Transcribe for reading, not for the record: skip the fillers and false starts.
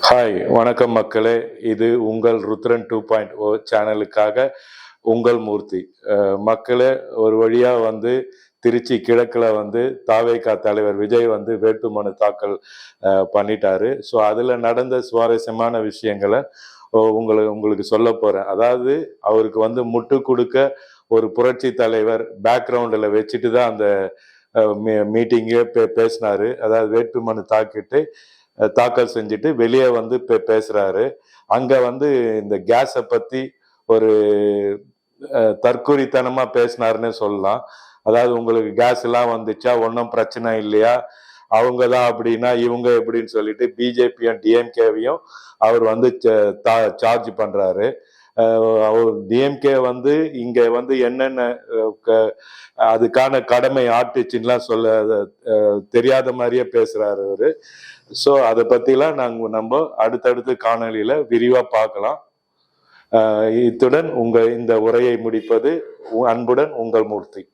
Hi, வணக்கம் மக்களே. இது உங்கள் ருத்ரன் 2.0 சேனலுக்காக உங்கள் மூர்த்தி. மக்களே, ஒரு வழியாக வந்து திருச்சி கிழக்கில் வந்து தாவேகா தலைவர் விஜய் வந்து வேட்புமனு தாக்கல் பண்ணிட்டாரு. ஸோ அதில் நடந்த சுவாரஸ்யமான விஷயங்களை உங்களுக்கு சொல்ல போகிறேன். அதாவது அவருக்கு வந்து முட்டு கொடுக்க ஒரு புரட்சி தலைவர் பேக்ரவுண்டில் வச்சுட்டு தான் அந்த மீட்டிங்கே பேசினாரு. அதாவது வேட்புமனு தாக்கல் செஞ்சுட்டு வெளியே வந்து பேசுறாரு. அங்க வந்து இந்த கேஸை பத்தி ஒரு தற்கொலைத்தனமா பேசினாருன்னு சொல்லலாம். அதாவது உங்களுக்கு கேஸ் எல்லாம் வந்துச்சா, ஒன்றும் பிரச்சனை இல்லையா, அவங்க தான் அப்படின்னா இவங்க எப்படின்னு சொல்லிட்டு பிஜேபியும் டிஎம்கேவையும் அவர் வந்து சார்ஜ் பண்றாரு. டிஎம்கே வந்து இங்க வந்து என்னென்ன அதுக்கான கடமை ஆட்டுச்சுன்னா தெரியாத மாதிரியே பேசுறாரு அவரு. ஸோ அதை பத்திலாம் நம்ம அடுத்தடுத்து காணொலியில விரிவா பார்க்கலாம். இத்துடன் இந்த உரையை முடிப்பது அன்புடன் உங்கள் மூர்த்தி.